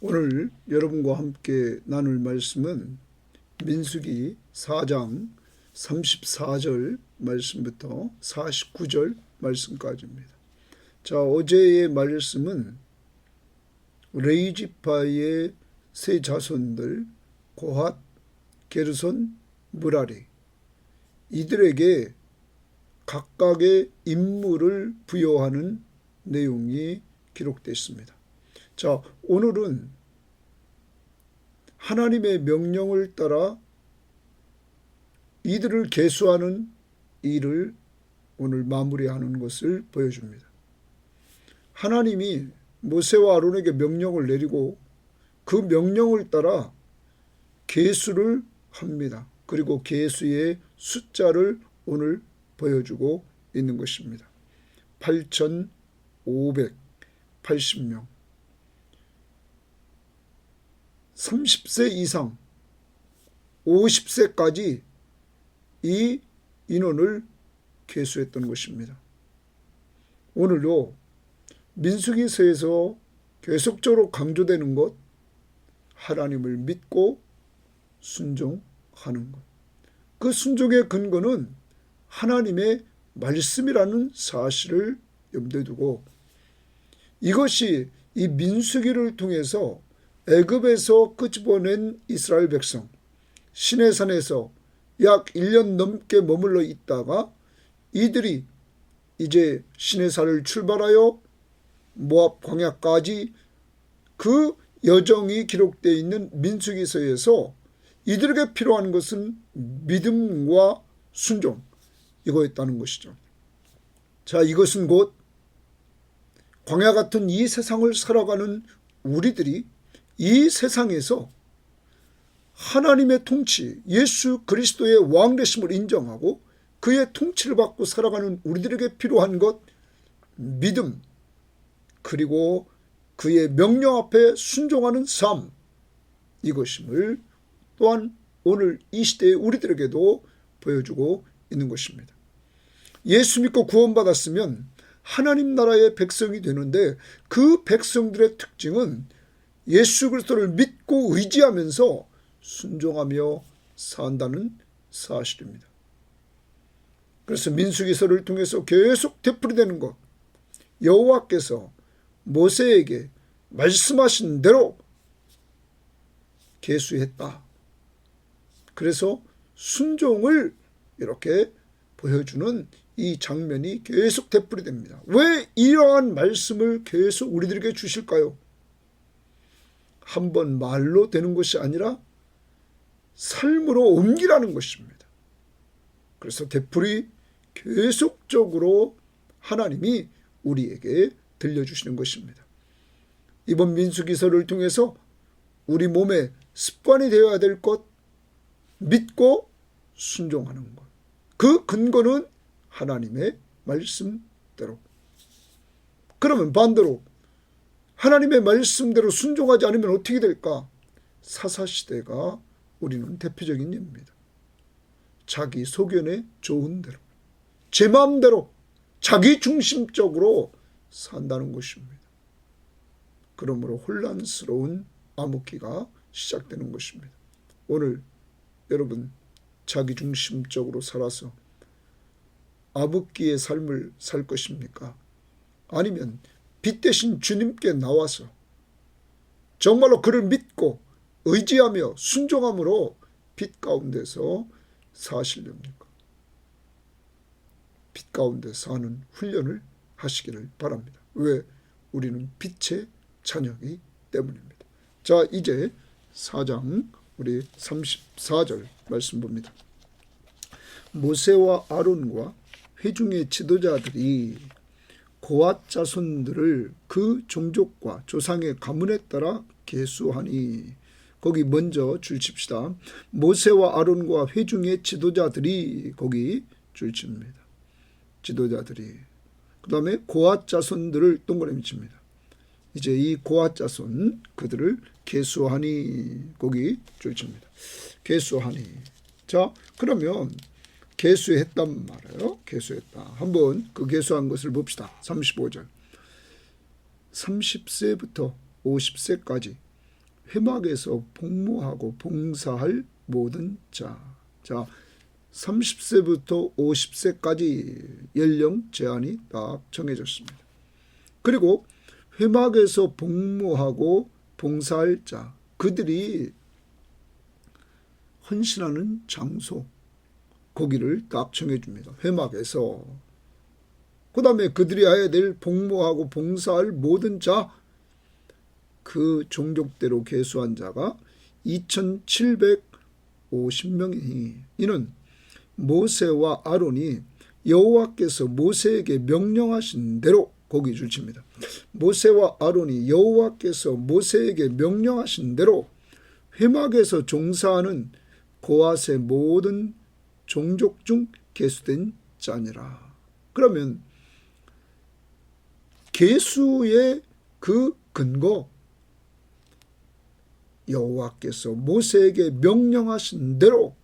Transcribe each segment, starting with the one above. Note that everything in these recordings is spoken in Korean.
오늘 여러분과 함께 나눌 말씀은 민수기 4장 34절 말씀부터 49절 말씀까지입니다. 자, 어제의 말씀은 레위지파의 세 자손들 고핫, 게르손, 무라리 이들에게 각각의 임무를 부여하는 내용이 기록되어 있습니다. 자, 오늘은 하나님의 명령을 따라 이들을 계수하는 일을 오늘 마무리하는 것을 보여줍니다. 하나님이 모세와 아론에게 명령을 내리고 그 명령을 따라 계수를 합니다. 그리고 계수의 숫자를 오늘 보여주고 있는 것입니다. 8,580명. 30세 이상 50세까지 이 인원을 계수했던 것입니다. 오늘도 민수기서에서 계속적으로 강조되는 것, 하나님을 믿고 순종하는 것. 그 순종의 근거는 하나님의 말씀이라는 사실을 염두에 두고 이것이 이 민수기를 통해서 애굽에서 끄집어낸 이스라엘 백성, 시내산에서 약 1년 넘게 머물러 있다가 이들이 이제 시내산을 출발하여 모압 광야까지 그 여정이 기록되어 있는 민수기서에서 이들에게 필요한 것은 믿음과 순종, 이거였다는 것이죠. 자, 이것은 곧 광야 같은 이 세상을 살아가는 우리들이 이 세상에서 하나님의 통치, 예수 그리스도의 왕되심을 인정하고 그의 통치를 받고 살아가는 우리들에게 필요한 것, 믿음, 그리고 그의 명령 앞에 순종하는 삶, 이것임을 또한 오늘 이 시대의 우리들에게도 보여주고 있는 것입니다. 예수 믿고 구원받았으면 하나님 나라의 백성이 되는데 그 백성들의 특징은 예수 그리스도를 믿고 의지하면서 순종하며 산다는 사실입니다. 그래서 민수기서를 통해서 계속 되풀이되는 것, 여호와께서 모세에게 말씀하신 대로 계수했다. 그래서 순종을 이렇게 보여주는 이 장면이 계속 되풀이됩니다. 왜 이러한 말씀을 계속 우리들에게 주실까요? 한번 말로 되는 것이 아니라 삶으로 옮기라는 것입니다. 그래서 되풀이 계속적으로 하나님이 우리에게 들려주시는 것입니다. 이번 민수기서를 통해서 우리 몸에 습관이 되어야 될 것, 믿고 순종하는 것. 그 근거는 하나님의 말씀대로. 그러면 반대로 하나님의 말씀대로 순종하지 않으면 어떻게 될까? 사사시대가 우리는 대표적인 예입니다. 자기 소견에 좋은 대로, 제 마음대로, 자기 중심적으로 산다는 것입니다. 그러므로 혼란스러운 암흑기가 시작되는 것입니다. 오늘 여러분 자기 중심적으로 살아서 암흑기의 삶을 살 것입니까? 아니면 빛 대신 주님께 나와서 정말로 그를 믿고 의지하며 순종함으로 빛 가운데서 사시렵니까? 빛 가운데 사는 훈련을 하시기를 바랍니다. 왜? 우리는 빛의 자녀이기 때문입니다. 자, 이제 4장 우리 34절 말씀 봅니다. 모세와 아론과 회중의 지도자들이 고핫 자손들을 그 종족과 조상의 가문에 따라 계수하니, 거기 먼저 줄 칩시다. 모세와 아론과 회중의 지도자들이 거기 줄 칩니다. 지도자들이. 그 다음에 고핫 자손들을 동그라미 칩니다. 이제 이 고핫 자손 그들을 계수하니, 거기 줄 칩니다. 계수하니. 자, 그러면 계수했단 말이에요. 계수했다. 한번 그 계수한 것을 봅시다. 35절. 30세부터 50세까지 회막에서 복무하고 봉사할 모든 자. 자, 30세부터 50세까지 연령 제한이 딱 정해졌습니다. 그리고 회막에서 복무하고 봉사할 자, 그들이 헌신하는 장소, 거기를 딱 정해줍니다. 회막에서. 그 다음에 그들이 해야 될 복무하고 봉사할 모든 자, 그 종족대로 계수한 자가 2750명이니 이는 모세와 아론이 여호와께서 모세에게 명령하신 대로 거기 줄칩니다. 모세와 아론이 여호와께서 모세에게 명령하신 대로 회막에서 종사하는 고앗의 모든 종족 중 계수된 자니라. 그러면 계수의 그 근거, 여호와께서 모세에게 명령하신 대로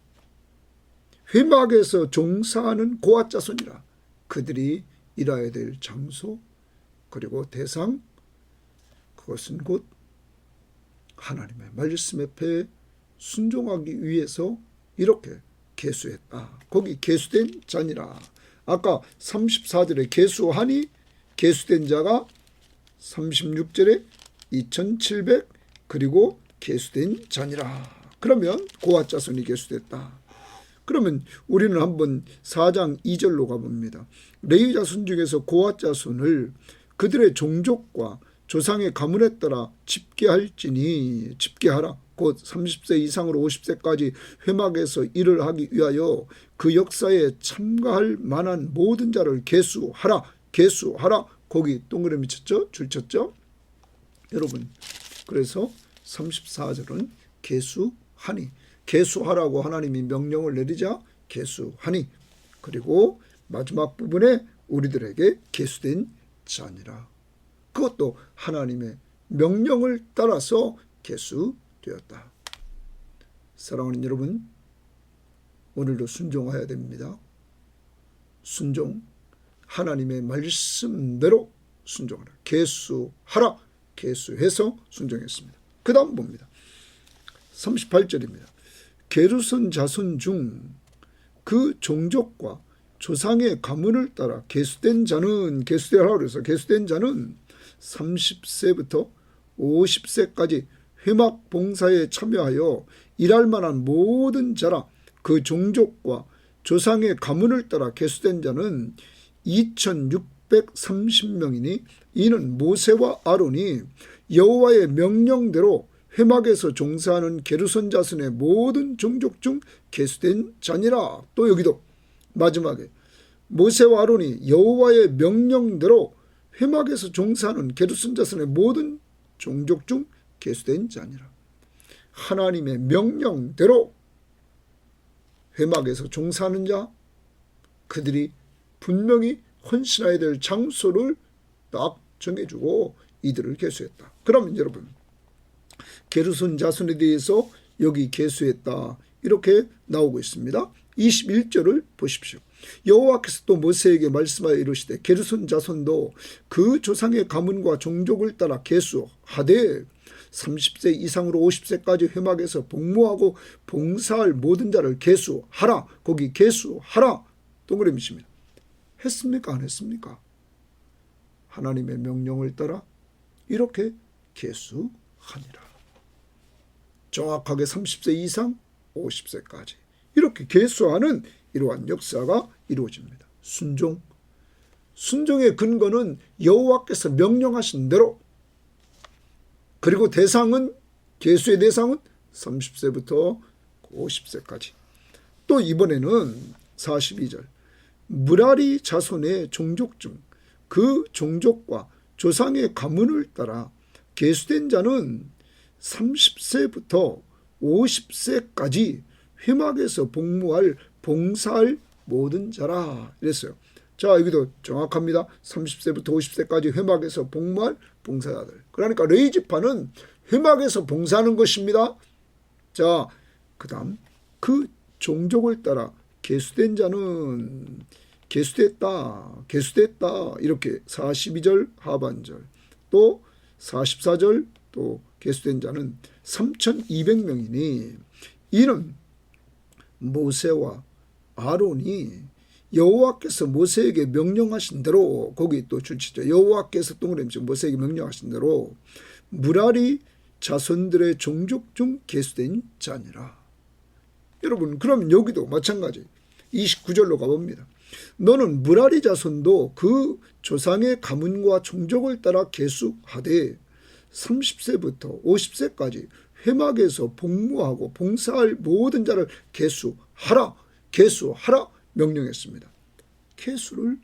회막에서 종사하는 고앗 자손이라. 그들이 일해야 될 장소 그리고 대상, 그것은 곧 하나님의 말씀 앞에 순종하기 위해서 이렇게 계수했다. 거기 계수된 자니라. 아까 34절에 계수하니 계수된 자가 36절에 2700 그리고 계수된 자니라. 그러면 고앗 자손이 계수됐다. 그러면 우리는 한번 4장 2절로 가봅니다. 레위 자손 중에서 고앗 자손을 그들의 종족과 조상의 가문에 따라 집계할지니 집계하라. 곧 30세 이상으로 50세까지 회막에서 일을 하기 위하여 그 역사에 참가할 만한 모든 자를 계수하라. 계수하라. 거기 동그라미 쳤죠? 줄 쳤죠? 여러분, 그래서 34절은 계수하니, 계수하라고 하나님이 명령을 내리자 계수하니, 그리고 마지막 부분에 우리들에게 계수된 자니라. 그것도 하나님의 명령을 따라서 계수되었다. 사랑하는 여러분, 오늘도 순종해야 됩니다. 순종, 하나님의 말씀대로 순종하라. 계수하라. 계수해서 순종했습니다. 그 다음 봅니다. 38절입니다. 게르손 자손 중 그 종족과 조상의 가문을 따라 계수된 자는, 계수되라 그래서 계수된 자는 30세부터 50세까지 회막 봉사에 참여하여 일할 만한 모든 자라. 그 종족과 조상의 가문을 따라 계수된 자는 2630명이니 이는 모세와 아론이 여호와의 명령대로 회막에서 종사하는 게르손 자손의 모든 종족 중 계수된 자니라. 또 여기도 마지막에 모세와 아론이 여호와의 명령대로 회막에서 종사하는 게르손 자손의 모든 종족 중 계수된 자니라. 하나님의 명령대로 회막에서 종사하는 자, 그들이 분명히 헌신해야 될 장소를 딱 정해주고 이들을 계수했다. 그러면 여러분, 게르손 자손에 대해서 여기 계수했다, 이렇게 나오고 있습니다. 21절을 보십시오. 여호와께서 또 모세에게 말씀하여 이르시되 게르손 자손도 그 조상의 가문과 종족을 따라 계수하되 30세 이상으로 50세까지 회막에서 복무하고 봉사할 모든 자를 계수하라. 거기 계수하라. 동그라미입니다. 했습니까? 안 했습니까? 하나님의 명령을 따라 이렇게 계수하니라. 정확하게 30세 이상 50세까지 이렇게 계수하는 이러한 역사가 이루어집니다. 순종. 순종의 근거는 여호와께서 명령하신 대로, 그리고 대상은, 계수의 대상은 30세부터 50세까지. 또 이번에는 42절. 무라리 자손의 종족 중 그 종족과 조상의 가문을 따라 계수된 자는 30세부터 50세까지 회막에서 복무할 봉사할 모든 자라. 이랬어요. 자, 여기도 정확합니다. 30세부터 50세까지 회막에서 복무할 봉사자들. 그러니까 레위 지파는 회막에서 봉사하는 것입니다. 자, 그 다음 그 종족을 따라 계수된 자는 계수됐다, 계수됐다. 이렇게 42절 하반절, 또 44절 또 계수된 자는 3,200명이니 이는 모세와 아론이 여호와께서 모세에게 명령하신 대로, 거기 또 줄치죠. 여호와께서 동그라미 모세에게 명령하신 대로 무라리 자손들의 종족 중 계수된 자니라. 여러분, 그럼 여기도 마찬가지 29절로 가봅니다. 너는 무라리 자손도 그 조상의 가문과 종족을 따라 계수하되 30세부터 50세까지 회막에서 복무하고 봉사할 모든 자를 계수하라 명령했습니다. 계수를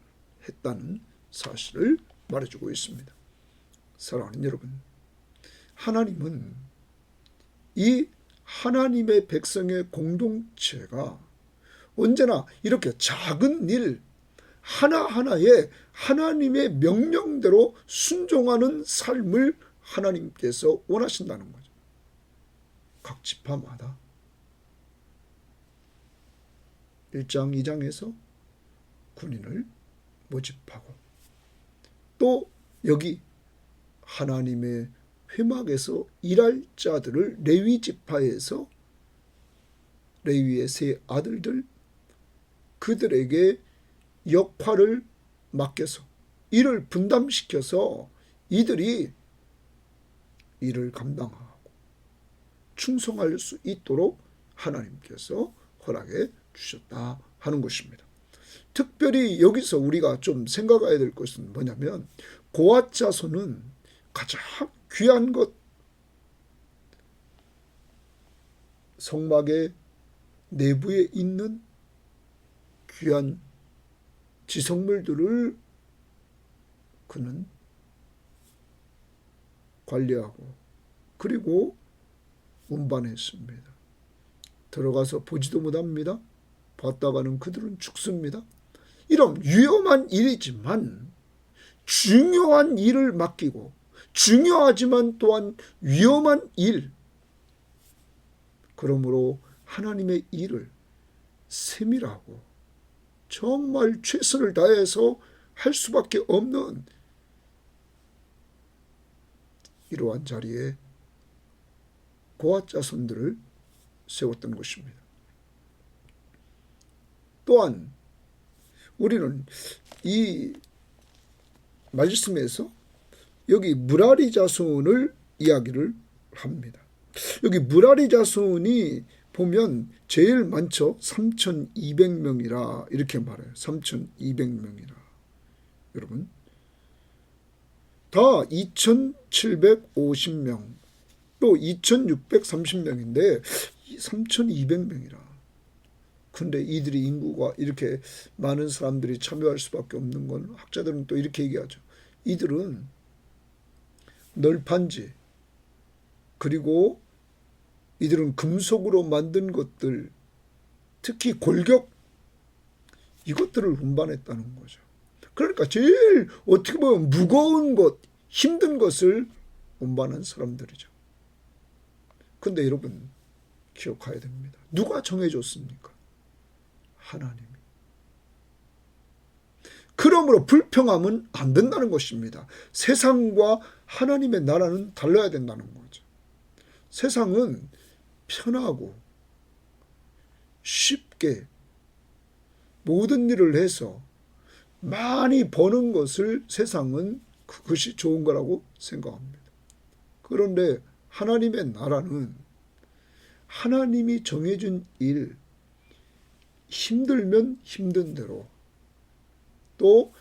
했다는 사실을 말해주고 있습니다. 사랑하는 여러분, 하나님은 이 하나님의 백성의 공동체가 언제나 이렇게 작은 일 하나하나에 하나님의 명령대로 순종하는 삶을 하나님께서 원하신다는 거죠. 각 지파마다 1장 2장에서 군인을 모집하고 또 여기 하나님의 회막에서 일할 자들을 레위 지파에서 레위의 세 아들들 그들에게 역할을 맡겨서 일을 분담시켜서 이들이 일을 감당하고 충성할 수 있도록 하나님께서 허락해 주셨다 하는 것입니다. 특별히 여기서 우리가 좀 생각해야 될 것은 뭐냐면 고앗 자손은 가장 귀한 것, 성막의 내부에 있는 귀한 지성물들을 그는 관리하고 그리고 운반했습니다. 들어가서 보지도 못합니다. 봤다가는 그들은 죽습니다. 이런 위험한 일이지만 중요한 일을 맡기고 중요하지만 또한 위험한 일, 그러므로 하나님의 일을 세밀하고 정말 최선을 다해서 할 수밖에 없는 이러한 자리에 고앗 자손들을 세웠던 것입니다. 또한 우리는 이 말씀에서 여기 무라리 자손을 이야기를 합니다. 여기 무라리 자손이 보면 제일 많죠. 3,200명이라 이렇게 말해요. 3,200명이라. 여러분, 다 2,750명 또 2,630명인데 3,200명이라. 근데 이들이 인구가 이렇게 많은 사람들이 참여할 수밖에 없는 건 학자들은 또 이렇게 얘기하죠. 이들은 널판지 그리고 이들은 금속으로 만든 것들, 특히 골격, 이것들을 운반했다는 거죠. 그러니까 제일 어떻게 보면 무거운 것, 힘든 것을 운반한 사람들이죠. 근데 여러분 기억해야 됩니다. 누가 정해줬습니까? 하나님이. 그러므로 불평하면 안 된다는 것입니다. 세상과 하나님의 나라는 달라야 된다는 거죠. 세상은 편하고 쉽게 모든 일을 해서 많이 버는 것을 세상은 그것이 좋은 거라고 생각합니다. 그런데 하나님의 나라는 하나님이 정해준 일, 힘들면 힘든 대로 또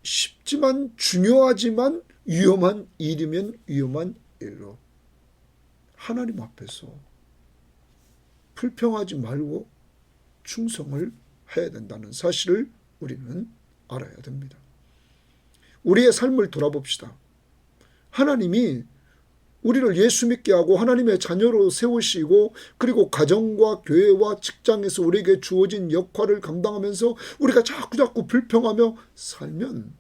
쉽지만 중요하지만 위험한 일이면 위험한 일로 하나님 앞에서 불평하지 말고 충성을 해야 된다는 사실을 우리는 알아야 됩니다. 우리의 삶을 돌아봅시다. 하나님이 우리를 예수 믿게 하고 하나님의 자녀로 세우시고 그리고 가정과 교회와 직장에서 우리에게 주어진 역할을 감당하면서 우리가 자꾸 불평하며 살면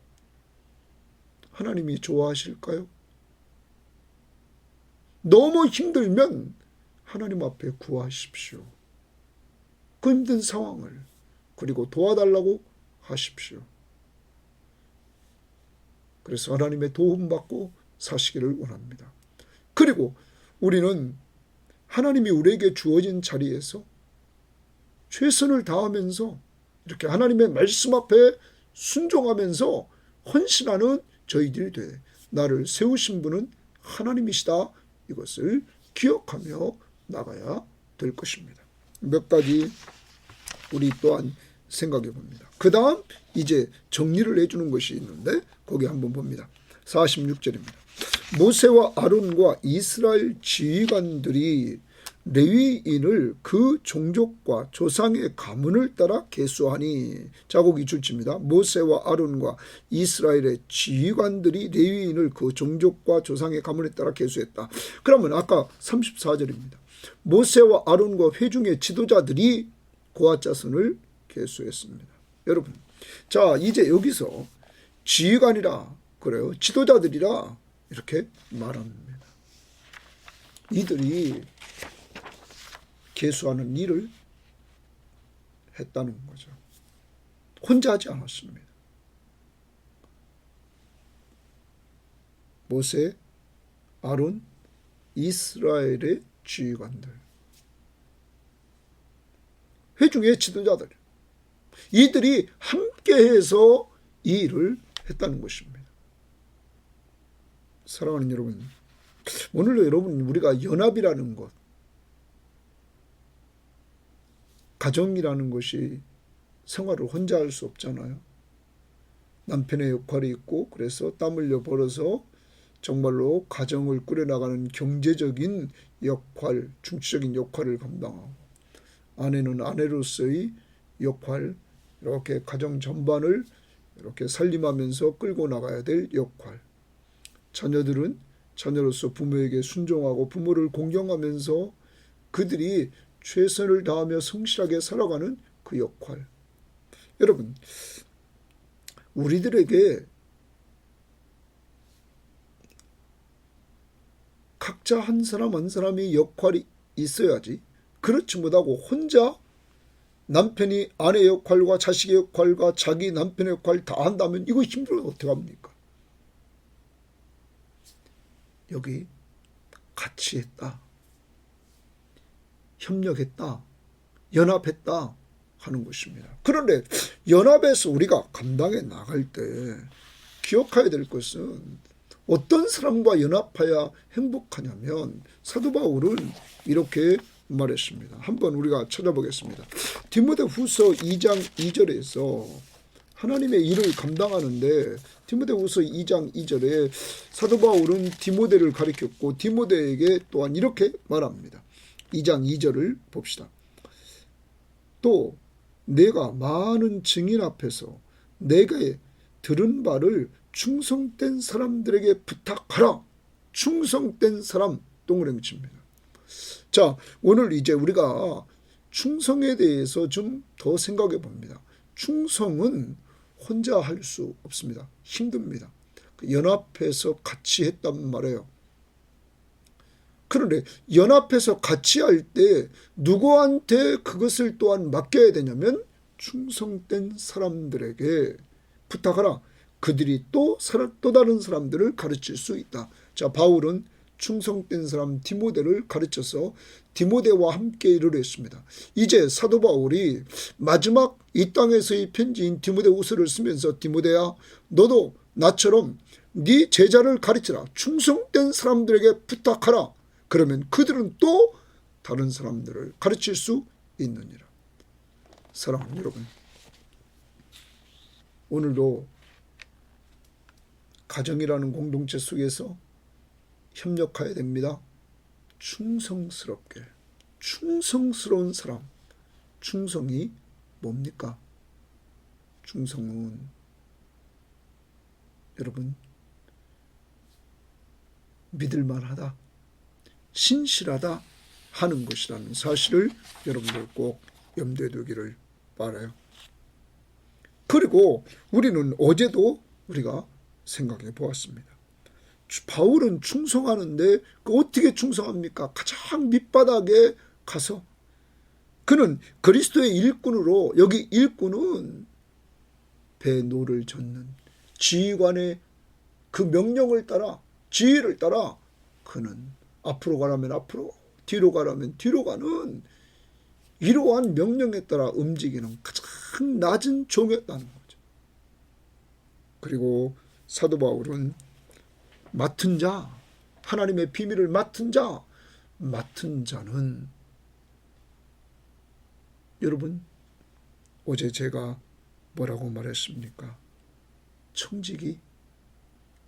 하나님이 좋아하실까요? 너무 힘들면 하나님 앞에 구하십시오. 그 힘든 상황을 그리고 도와달라고 하십시오. 그래서 하나님의 도움받고 사시기를 원합니다. 그리고 우리는 하나님이 우리에게 주어진 자리에서 최선을 다하면서 이렇게 하나님의 말씀 앞에 순종하면서 헌신하는 저희들이 돼. 나를 세우신 분은 하나님이시다. 이것을 기억하며 나가야 될 것입니다. 몇 가지 우리 또한 생각해 봅니다. 그 다음 이제 정리를 해주는 것이 있는데 거기 한번 봅니다. 46절입니다. 모세와 아론과 이스라엘 지휘관들이 레위인을 그 종족과 조상의 가문을 따라 계수하니. 자곡이 줄집니다. 모세와 아론과 이스라엘의 지휘관들이 레위인을 그 종족과 조상의 가문에 따라 계수했다. 그러면 아까 34절입니다. 모세와 아론과 회중의 지도자들이 고핫 자손을 계수했습니다. 여러분, 자 이제 여기서 지휘관이라 그래요. 지도자들이라 이렇게 말합니다. 이들이 계수하는 일을 했다는 거죠. 혼자 하지 않았습니다. 모세, 아론, 이스라엘의 지휘관들, 회중의 지도자들, 이들이 함께해서 이 일을 했다는 것입니다. 사랑하는 여러분, 오늘도 여러분 우리가 연합이라는 것, 가정이라는 것이 생활을 혼자 할 수 없잖아요. 남편의 역할이 있고 그래서 땀 흘려 벌어서 정말로 가정을 꾸려나가는 경제적인 역할, 중추적인 역할을 감당하고, 아내는 아내로서의 역할, 이렇게 가정 전반을 이렇게 살림하면서 끌고 나가야 될 역할, 자녀들은 자녀로서 부모에게 순종하고 부모를 공경하면서 그들이 최선을 다하며 성실하게 살아가는 그 역할. 여러분, 우리들에게 각자 한 사람 한 사람의 역할이 있어야지, 그렇지 못하고 혼자 남편이 아내 역할과 자식의 역할과 자기 남편의 역할 다 한다면 이거 힘들어서 어떻게 합니까? 여기 같이 했다, 협력했다, 연합했다 하는 것입니다. 그런데 연합해서 우리가 감당해 나갈 때 기억해야 될 것은 어떤 사람과 연합하여 행복하냐면, 사도 바울은 이렇게 말했습니다. 한번 우리가 찾아보겠습니다. 디모데후서 2장 2절에서 하나님의 일을 감당하는데, 디모데후서 2장 2절에 사도 바울은 디모데를 가리켰고 디모데에게 또한 이렇게 말합니다. 2장 2절을 봅시다. 또 내가 많은 증인 앞에서 내게 들은 바를 충성된 사람들에게 부탁하라. 충성된 사람, 동그라미 칩니다. 자, 오늘 이제 우리가 충성에 대해서 좀 더 생각해 봅니다. 충성은 혼자 할 수 없습니다. 힘듭니다. 연합해서 같이 했단 말이에요. 그런데 연합해서 같이 할 때 누구한테 그것을 또한 맡겨야 되냐면 충성된 사람들에게 부탁하라. 그들이 또 다른 사람들을 가르칠 수 있다. 자, 바울은 충성된 사람 디모데를 가르쳐서 디모데와 함께 일을 했습니다. 이제 사도 바울이 마지막 이 땅에서의 편지인 디모데후서를 쓰면서, 디모데야, 너도 나처럼 네 제자를 가르치라. 충성된 사람들에게 부탁하라. 그러면 그들은 또 다른 사람들을 가르칠 수 있느니라. 사랑하는 여러분, 오늘도 가정이라는 공동체 속에서 협력해야 됩니다. 충성스럽게, 충성스러운 사람. 충성이 뭡니까? 충성은 여러분, 믿을만하다, 신실하다 하는 것이라는 사실을 여러분들 꼭 염두에 두기를 바라요. 그리고 우리는 어제도 우리가 생각해 보았습니다. 바울은 충성하는데 어떻게 충성합니까? 가장 밑바닥에 가서 그는 그리스도의 일꾼으로, 여기 일꾼은 배 노를 젓는 지휘관의 그 명령을 따라 지혜를 따라 그는 앞으로 가라면 앞으로, 뒤로 가라면 뒤로 가는 이러한 명령에 따라 움직이는 가장 낮은 종이었다는 거죠. 그리고 사도 바울은 맡은 자, 하나님의 비밀을 맡은 자는, 여러분 어제 제가 뭐라고 말했습니까? 청지기.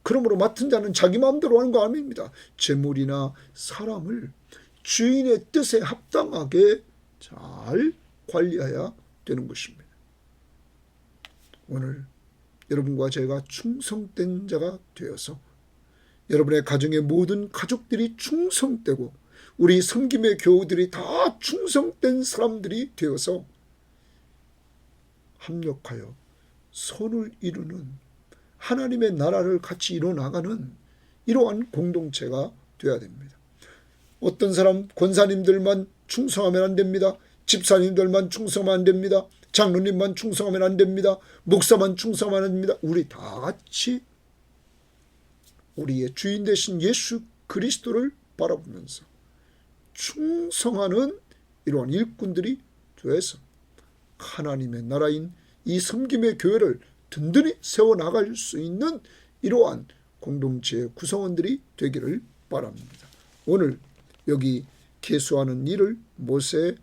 그러므로 맡은 자는 자기 마음대로 하는 거 아닙니다. 재물이나 사람을 주인의 뜻에 합당하게 잘 관리해야 되는 것입니다. 오늘 여러분과 제가 충성된 자가 되어서 여러분의 가정의 모든 가족들이 충성되고 우리 섬김의 교우들이 다 충성된 사람들이 되어서 합력하여 선을 이루는, 하나님의 나라를 같이 이뤄나가는 이러한 공동체가 되어야 됩니다. 어떤 사람 권사님들만 충성하면 안 됩니다. 집사님들만 충성하면 안 됩니다. 장로님만 충성하면 안 됩니다. 목사만 충성하면 안 됩니다. 우리 다 같이 우리의 주인 되신 예수 그리스도를 바라보면서 충성하는 이러한 일꾼들이 되어서 하나님의 나라인 이 섬김의 교회를 든든히 세워나갈 수 있는 이러한 공동체의 구성원들이 되기를 바랍니다. 오늘 여기 계수하는 일을 모세,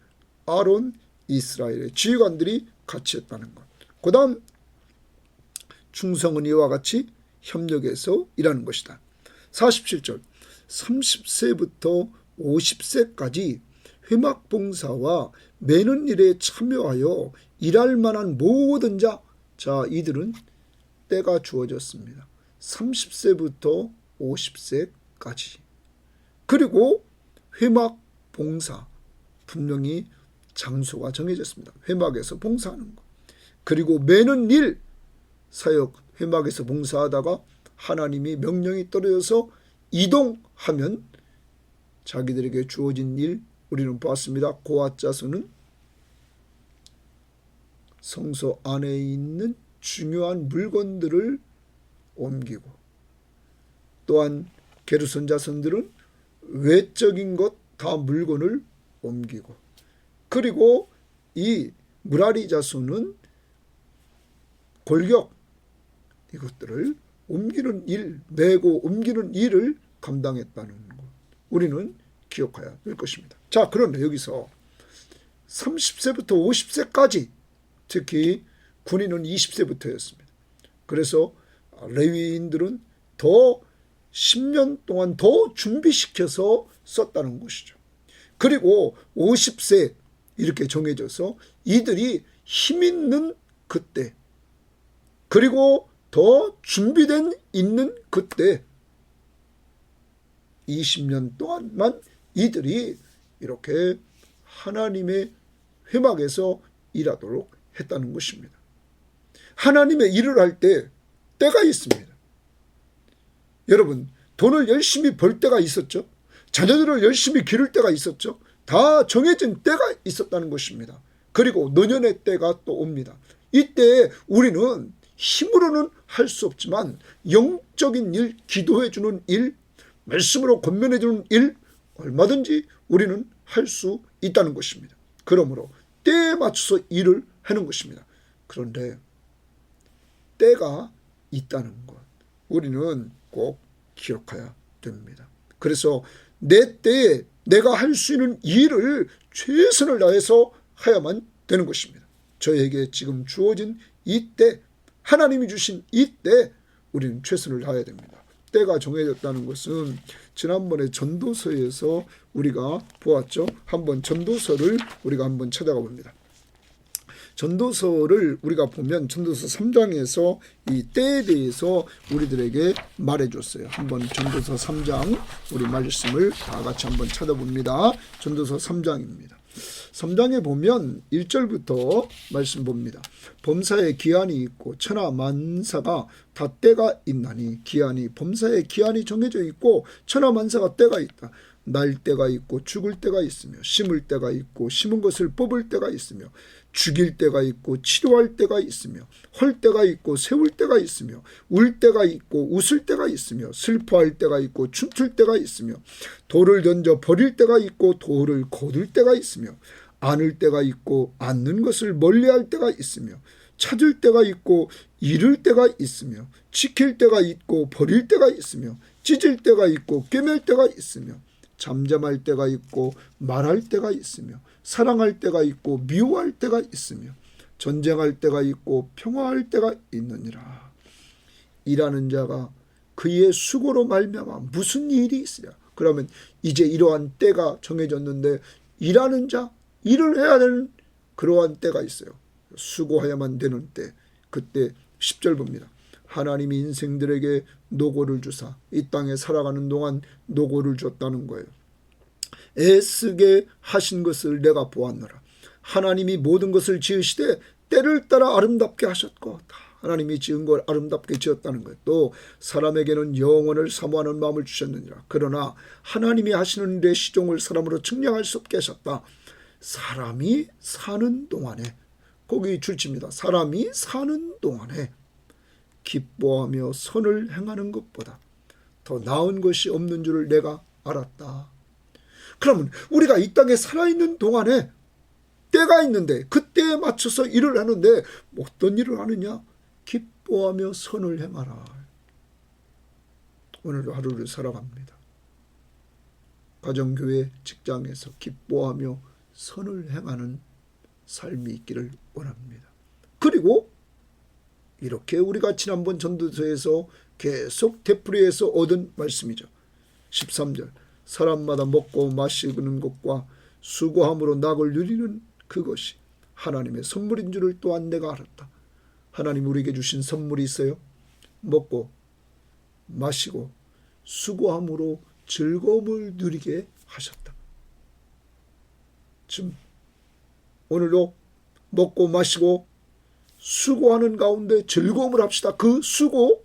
아론, 이스라엘의 지휘관들이 같이 했다는 것. 그 다음 충성은 이와 같이 협력해서 일하는 것이다. 47절 30세부터 50세까지 회막봉사와 매는 일에 참여하여 일할 만한 모든 자, 이들은 때가 주어졌습니다. 30세부터 50세까지. 그리고 회막봉사, 분명히 장소가 정해졌습니다. 회막에서 봉사하는 것. 그리고 매는 일, 사역 회막에서 봉사하다가 하나님이 명령이 떨어져서 이동하면 자기들에게 주어진 일 우리는 보았습니다. 고앗 자손은 성소 안에 있는 중요한 물건들을 옮기고, 또한 게르손 자손들은 외적인 것 다 물건을 옮기고, 그리고 이 무라리 자손은 골격 이것들을 옮기는 일, 메고 옮기는 일을 감당했다는 것 우리는 기억해야 될 것입니다. 자, 그런데 여기서 30세부터 50세까지, 특히 군인은 20세부터였습니다. 그래서 레위인들은 더 10년 동안 더 준비시켜서 썼다는 것이죠. 그리고 50세 이렇게 정해져서 이들이 힘 있는 그때, 그리고 더 준비된 있는 그때 20년 동안만 이들이 이렇게 하나님의 회막에서 일하도록 했다는 것입니다. 하나님의 일을 할 때 때가 있습니다. 여러분, 돈을 열심히 벌 때가 있었죠. 자녀들을 열심히 기를 때가 있었죠. 다 정해진 때가 있었다는 것입니다. 그리고 노년의 때가 또 옵니다. 이때 우리는 힘으로는 할 수 없지만 영적인 일, 기도해주는 일, 말씀으로 권면해주는 일, 얼마든지 우리는 할 수 있다는 것입니다. 그러므로 때에 맞춰서 일을 하는 것입니다. 그런데 때가 있다는 것 우리는 꼭 기억해야 됩니다. 그래서 내 때에 내가 할 수 있는 일을 최선을 다해서 해야만 되는 것입니다. 저에게 지금 주어진 이 때, 하나님이 주신 이 때 우리는 최선을 다해야 됩니다. 때가 정해졌다는 것은 지난번에 전도서에서 우리가 보았죠. 한번 전도서를 우리가 한번 찾아가 봅니다. 전도서를 우리가 보면 전도서 3장에서 이 때에 대해서 우리들에게 말해줬어요. 한번 전도서 3장 우리 말씀을 다 같이 한번 찾아봅니다. 전도서 3장입니다. 3장에 보면 1절부터 말씀 봅니다. 범사에 기한이 있고 천하 만사가 다 때가 있나니, 기한이 범사에 기한이 정해져 있고 천하 만사가 때가 있다. 날 때가 있고 죽을 때가 있으며, 심을 때가 있고 심은 것을 뽑을 때가 있으며, 죽일 때가 있고 치료할 때가 있으며, 헐 때가 있고 세울 때가 있으며, 울 때가 있고 웃을 때가 있으며, 슬퍼할 때가 있고 춤출 때가 있으며, 돌을 던져 버릴 때가 있고 돌을 거둘 때가 있으며, 안을 때가 있고 안는 것을 멀리할 때가 있으며, 찾을 때가 있고 잃을 때가 있으며, 지킬 때가 있고 버릴 때가 있으며, 찢을 때가 있고 꿰맬 때가 있으며, 잠잠할 때가 있고 말할 때가 있으며, 사랑할 때가 있고 미워할 때가 있으며, 전쟁할 때가 있고 평화할 때가 있느니라. 일하는 자가 그의 수고로 말미암아 무슨 일이 있으랴. 그러면 이제 이러한 때가 정해졌는데, 일하는 자, 일을 해야 되는 그러한 때가 있어요. 수고해야만 되는 때. 그때 10절 봅니다. 하나님이 인생들에게 노고를 주사 이 땅에 살아가는 동안 노고를 줬다는 거예요. 애쓰게 하신 것을 내가 보았노라. 하나님이 모든 것을 지으시되 때를 따라 아름답게 하셨고, 하나님이 지은 걸 아름답게 지었다는 거예요. 또 사람에게는 영원을 사모하는 마음을 주셨느니라. 그러나 하나님이 하시는 일의 시종을 사람으로 측량할 수 없게 하셨다. 사람이 사는 동안에, 거기 줄칩니다. 사람이 사는 동안에 기뻐하며 선을 행하는 것보다 더 나은 것이 없는 줄을 내가 알았다. 그러면 우리가 이 땅에 살아있는 동안에 때가 있는데, 그 때에 맞춰서 일을 하는데 어떤 일을 하느냐? 기뻐하며 선을 행하라. 오늘도 하루를 살아갑니다. 가정교회, 직장에서 기뻐하며 선을 행하는 삶이 있기를 원합니다. 그리고 이렇게 우리가 지난번 전도서에서 계속 되풀이해서 얻은 말씀이죠. 13절, 사람마다 먹고 마시는 것과 수고함으로 낙을 누리는 그것이 하나님의 선물인 줄을 또한 내가 알았다. 하나님 우리에게 주신 선물이 있어요. 먹고 마시고 수고함으로 즐거움을 누리게 하셨다. 지금 오늘도 먹고 마시고 수고하는 가운데 즐거움을 합시다. 그 수고,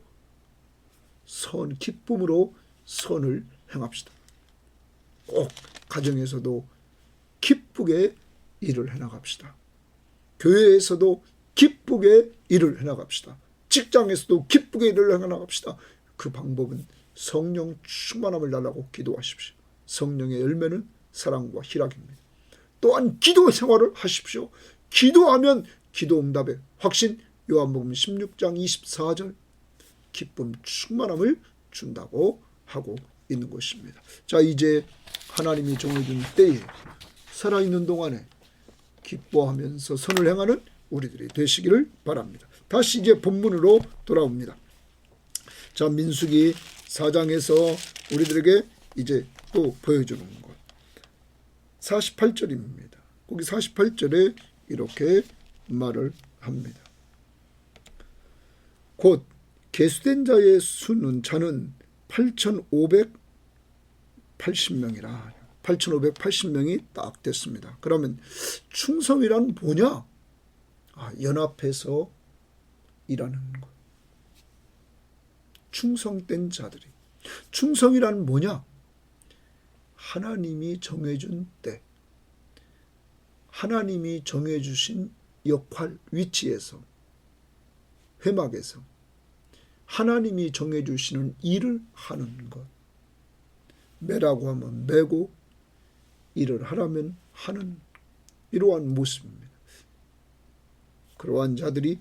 기쁨으로 선을 행합시다. 꼭 가정에서도 기쁘게 일을 해나갑시다. 교회에서도 기쁘게 일을 해나갑시다. 직장에서도 기쁘게 일을 해나갑시다. 그 방법은 성령 충만함을 달라고 기도하십시오. 성령의 열매는 사랑과 희락입니다. 또한 기도 생활을 하십시오. 기도하면 기도 응답의 확신, 요한복음 16장 24절, 기쁨 충만함을 준다고 하고 있는 것입니다. 자, 이제 하나님이 정해준 때에 살아있는 동안에 기뻐하면서 선을 행하는 우리들이 되시기를 바랍니다. 다시 이제 본문으로 돌아옵니다. 자, 민수기 4장에서 우리들에게 이제 또 보여주는 것, 48절입니다. 거기 48절에 이렇게 말을 합니다. 곧 계수된 자의 수는 자는 8,580명이라. 8,580명이 딱 됐습니다. 그러면 충성이란 뭐냐? 연합해서 일하는 것. 충성된 자들이. 충성이란 뭐냐? 하나님이 정해준 때, 하나님이 정해주신 역할, 위치에서, 회막에서 하나님이 정해주시는 일을 하는 것. 매라고 하면 매고, 일을 하라면 하는 이러한 모습입니다. 그러한 자들이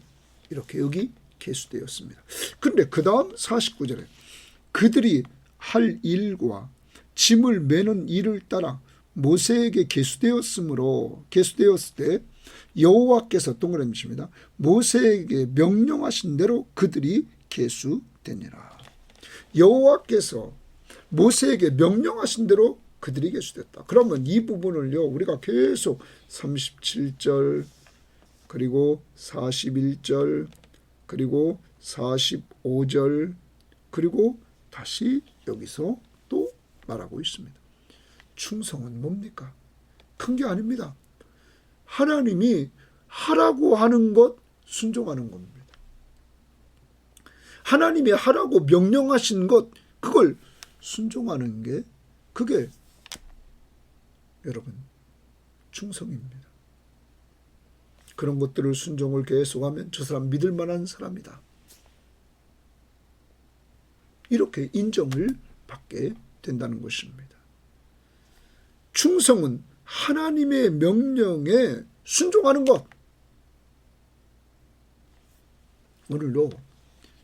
이렇게 여기 계수되었습니다. 그런데 그 다음 49절에 그들이 할 일과 짐을 매는 일을 따라 모세에게 계수되었을 때 여호와께서 동그라미십니다. 모세에게 명령하신 대로 그들이 계수되니라. 여호와께서 모세에게 명령하신 대로 그들이 계수됐다. 그러면 이 부분을요, 우리가 계속 37절 그리고 41절 그리고 45절 그리고 다시 여기서 또 말하고 있습니다. 충성은 뭡니까? 큰 게 아닙니다. 하나님이 하라고 하는 것 순종하는 겁니다. 하나님이 하라고 명령하신 것, 그걸 순종하는 게 그게 여러분, 충성입니다. 그런 것들을 순종을 계속하면 저 사람 믿을 만한 사람이다, 이렇게 인정을 받게 된다는 것입니다. 충성은 하나님의 명령에 순종하는 것. 오늘도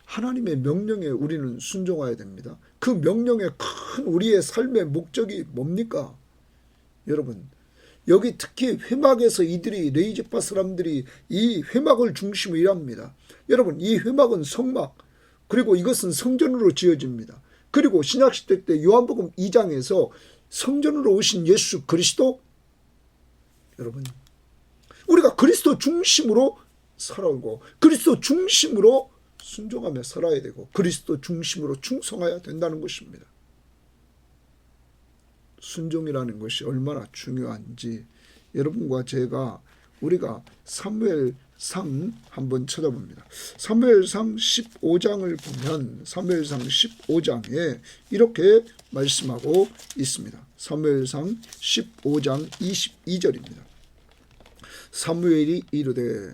하나님의 명령에 우리는 순종해야 됩니다. 그 명령의 큰 우리의 삶의 목적이 뭡니까? 여러분, 여기 특히 회막에서 이들이 레이지파 사람들이 이 회막을 중심으로 일합니다. 여러분, 이 회막은 성막, 그리고 이것은 성전으로 지어집니다. 그리고 신약시대 때 요한복음 2장에서 성전으로 오신 예수 그리스도, 여러분, 우리가 그리스도 중심으로 살아오고 그리스도 중심으로 순종하며 살아야 되고 그리스도 중심으로 충성해야 된다는 것입니다. 순종이라는 것이 얼마나 중요한지 여러분과 우리가 사무엘상 한번 찾아봅니다. 사무엘상 15장을 보면 사무엘상 15장에 이렇게 말씀하고 있습니다. 사무엘상 15장 22절입니다. 사무엘이 이르되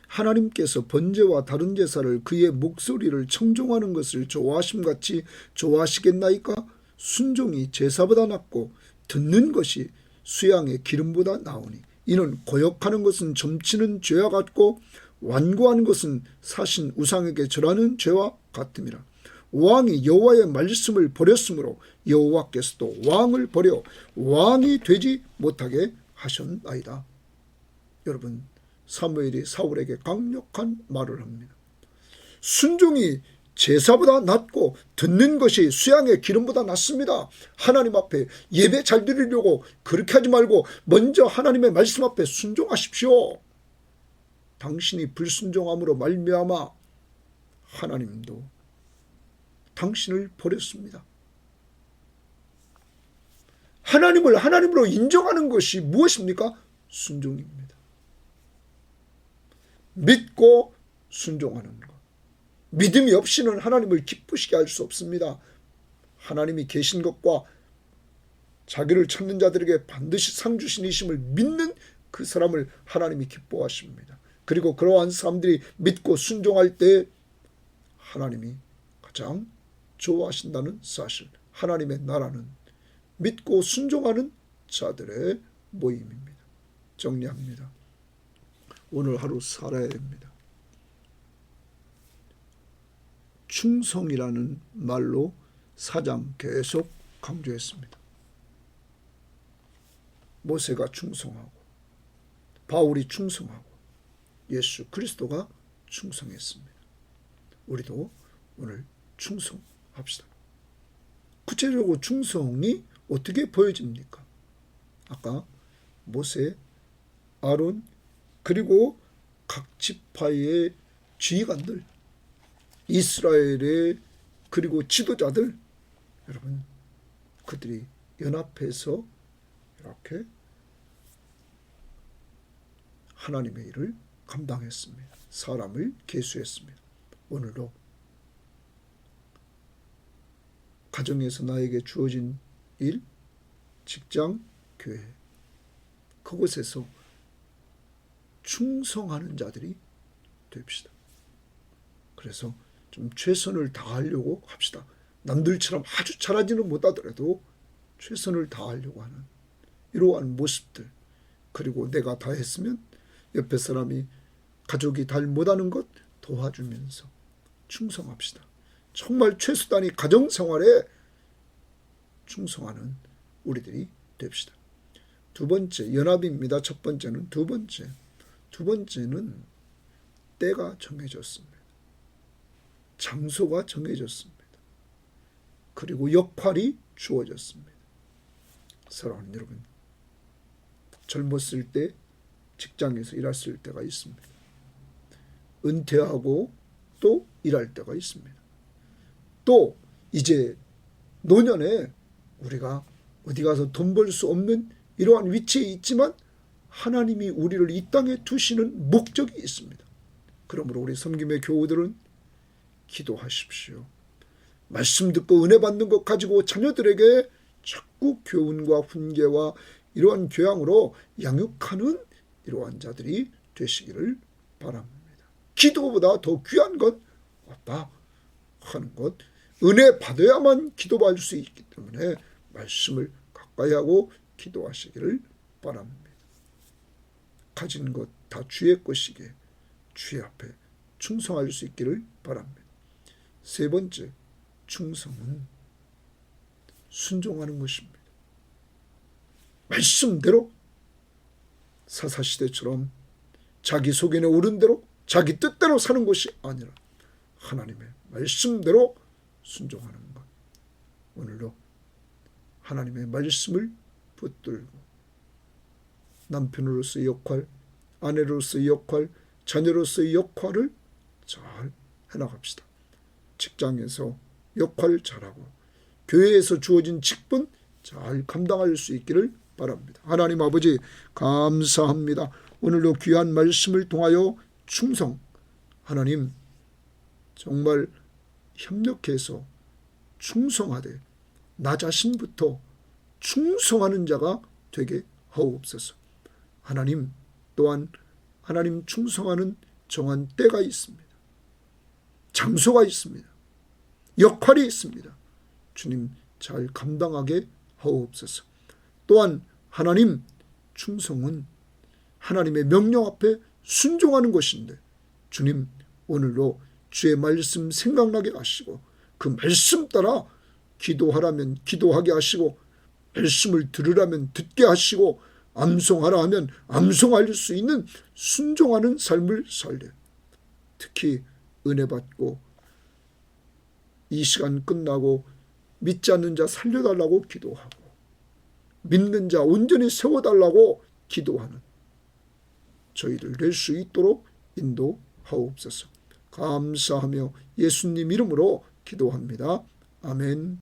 하나님께서 번제와 다른 제사를 그의 목소리를 청종하는 것을 좋아하심같이 좋아하시겠나이까? 순종이 제사보다 낫고 듣는 것이 수양의 기름보다 나으니 이는 고역하는 것은 점치는 죄와 같고 완고하는 것은 사신 우상에게 절하는 죄와 같음이라. 왕이 여호와의 말씀을 버렸으므로 여호와께서도 왕을 버려 왕이 되지 못하게 하셨나이다. 여러분, 사무엘이 사울에게 강력한 말을 합니다. 순종이 제사보다 낫고 듣는 것이 수양의 기름보다 낫습니다. 하나님 앞에 예배 잘 드리려고 그렇게 하지 말고 먼저 하나님의 말씀 앞에 순종하십시오. 당신이 불순종함으로 말미암아 하나님도 당신을 버렸습니다. 하나님을 하나님으로 인정하는 것이 무엇입니까? 순종입니다. 믿고 순종하는 것. 믿음이 없이는 하나님을 기쁘시게 할 수 없습니다. 하나님이 계신 것과 자기를 찾는 자들에게 반드시 상 주신이심을 믿는 그 사람을 하나님이 기뻐하십니다. 그리고 그러한 사람들이 믿고 순종할 때 하나님이 가장 좋아하신다는 사실. 하나님의 나라는 믿고 순종하는 자들의 모임입니다. 정리합니다. 오늘 하루 살아야 됩니다. 충성이라는 말로 4장 계속 강조했습니다. 모세가 충성하고 바울이 충성하고 예수 그리스도가 충성했습니다. 우리도 오늘 충성합시다. 구체적으로 충성이 어떻게 보여집니까? 아까 모세, 아론, 그리고 각 지파의 지휘관들, 이스라엘의 그리고 지도자들, 여러분, 그들이 연합해서 이렇게 하나님의 일을 감당했습니다. 사람을 계수했습니다. 오늘도 가정에서 나에게 주어진 일, 직장, 교회, 그곳에서 충성하는 자들이 됩시다. 그래서 좀 최선을 다하려고 합시다. 남들처럼 아주 잘하지는 못하더라도 최선을 다하려고 하는 이러한 모습들, 그리고 내가 다 했으면 옆에 사람이, 가족이 다 못하는 것 도와주면서 충성합시다. 정말 최소단위 가정생활에 충성하는 우리들이 됩시다. 두 번째, 연합입니다. 첫 번째는. 두 번째는 때가 정해졌습니다. 장소가 정해졌습니다. 그리고 역할이 주어졌습니다. 사랑하는 여러분, 젊었을 때 직장에서 일했을 때가 있습니다. 은퇴하고 또 일할 때가 있습니다. 또 이제 노년에 우리가 어디 가서 돈 벌 수 없는 이러한 위치에 있지만 하나님이 우리를 이 땅에 두시는 목적이 있습니다. 그러므로 우리 섬김의 교우들은 기도하십시오. 말씀 듣고 은혜 받는 것 가지고 자녀들에게 자꾸 교훈과 훈계와 이러한 교양으로 양육하는 이러한 자들이 되시기를 바랍니다. 기도보다 더 귀한 건 없다 하는 것, 은혜 받아야만 기도받을 수 있기 때문에 말씀을 가까이 하고 기도하시기를 바랍니다. 가진 것 다 주의 것이기에 주의 앞에 충성할 수 있기를 바랍니다. 세 번째, 충성은 순종하는 것입니다. 말씀대로 사사시대처럼 자기 속에 오른 대로 자기 뜻대로 사는 것이 아니라 하나님의 말씀대로 순종하는 것. 오늘도 하나님의 말씀을 붙들고 남편으로서의 역할, 아내로서의 역할, 자녀로서의 역할을 잘 해나갑시다. 직장에서 역할을 잘하고 교회에서 주어진 직분 잘 감당할 수 있기를 바랍니다. 하나님 아버지 감사합니다. 오늘도 귀한 말씀을 통하여 충성, 하나님 정말 협력해서 충성하되 나 자신부터 충성하는 자가 되게 하옵소서. 하나님 또한 하나님 충성하는 정한 때가 있습니다. 장소가 있습니다. 역할이 있습니다. 주님 잘 감당하게 하옵소서. 또한 하나님 충성은 하나님의 명령 앞에 순종하는 것인데 주님 오늘도 주의 말씀 생각나게 하시고 그 말씀 따라 기도하라면 기도하게 하시고 말씀을 들으라면 듣게 하시고 암송하라 하면 암송할 수 있는 순종하는 삶을 살려 특히 은혜 받고 이 시간 끝나고 믿지 않는 자 살려달라고 기도하고 믿는 자 온전히 세워달라고 기도하는 저희들 될 수 있도록 인도하옵소서. 감사하며 예수님 이름으로 기도합니다. 아멘.